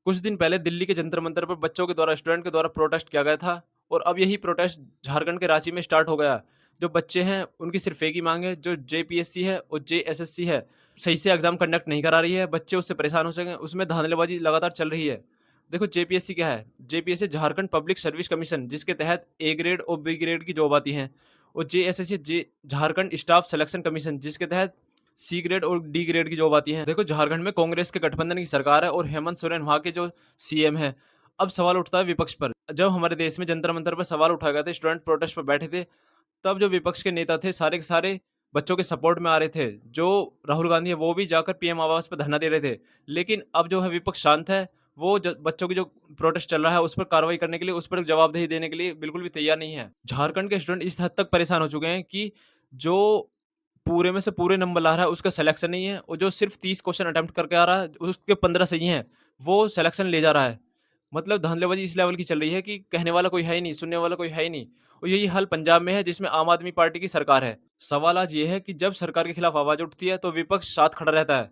कुछ दिन पहले दिल्ली के जंतर मंतर पर बच्चों के द्वारा स्टूडेंट के द्वारा प्रोटेस्ट किया गया था और अब यही प्रोटेस्ट झारखंड के रांची में स्टार्ट हो गया। जो बच्चे हैं उनकी सिर्फ एक ही मांग है, जो जेपीएससी है और जेएसएससी है सही से एग्जाम कंडक्ट नहीं करा रही है, बच्चे उससे परेशान हो सकें, उसमें धांधलीबाजी लगातार चल रही है। देखो जेपीएससी क्या है? JPSC Jharkhand public service commission, जिसके तहत ए ग्रेड और बी ग्रेड की जॉब आती हैं। और JSSC Jharkhand staff selection commission, जिसके तहत सी ग्रेड और डी ग्रेड की जॉब आती है। देखो झारखंड में कांग्रेस के गठबंधन की सरकार है और हेमंत सोरेन वहाँ के जो सीएम है। अब सवाल उठता है विपक्ष पर। जब हमारे देश में जंतर मंतर पर सवाल उठाए गए थे, स्टूडेंट प्रोटेस्ट पर बैठे थे, तब जो विपक्ष के नेता थे सारे के सारे बच्चों के सपोर्ट में आ रहे थे। जो राहुल गांधी है वो भी जाकर पीएम आवास पर धरना दे रहे थे। लेकिन अब जो है विपक्ष शांत है। वो बच्चों की जो प्रोटेस्ट चल रहा है उस पर कार्रवाई करने के लिए, उस पर जवाबदेही देने के लिए बिल्कुल भी तैयार नहीं है। झारखंड के स्टूडेंट इस हद तक परेशान हो चुके हैं कि जो पूरे में से पूरे नंबर ला रहा है उसका सिलेक्शन नहीं है और जो सिर्फ 30 क्वेश्चन अटेम्प्ट करके आ रहा है उसके 15 सही हैं, वो सिलेक्शन ले जा रहा है। मतलब धांधलेबाज़ी इस लेवल की चल रही है कि कहने वाला कोई है ही नहीं, सुनने वाला कोई है ही नहीं। और यही हाल पंजाब में है जिसमें आम आदमी पार्टी की सरकार है। सवाल आज ये है कि जब सरकार के खिलाफ आवाज़ उठती है तो विपक्ष साथ खड़ा रहता है।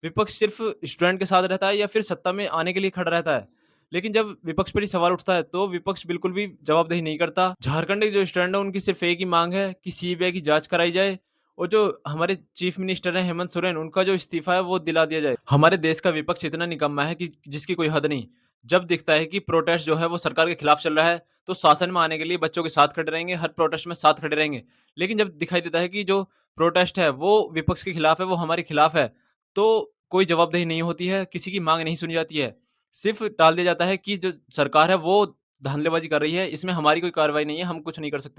विपक्ष सिर्फ स्टूडेंट के साथ रहता है या फिर सत्ता में आने के लिए खड़ा रहता है। लेकिन जब विपक्ष पर ही सवाल उठता है तो विपक्ष बिल्कुल भी जवाबदेही नहीं करता। झारखंड के जो स्टूडेंट हैं उनकी सिर्फ एक ही माँग है कि सीबीआई की जाँच कराई जाए और जो हमारे चीफ मिनिस्टर हैं हेमंत सोरेन, उनका जो इस्तीफा है वो दिला दिया जाए। हमारे देश का विपक्ष इतना निकम्मा है कि जिसकी कोई हद नहीं। जब दिखता है कि प्रोटेस्ट जो है वो सरकार के खिलाफ चल रहा है, तो शासन में आने के लिए बच्चों के साथ खड़े रहेंगे, हर प्रोटेस्ट में साथ खड़े रहेंगे। लेकिन जब दिखाई देता है कि जो प्रोटेस्ट है वो विपक्ष के खिलाफ है, वो हमारे खिलाफ है, तो कोई जवाबदेही नहीं होती है, किसी की माँग नहीं सुनी जाती है। सिर्फ़ टाल दिया जाता है कि जो सरकार है वो धांधलेबाज़ी कर रही है, इसमें हमारी कोई कार्रवाई नहीं है, हम कुछ नहीं कर सकते।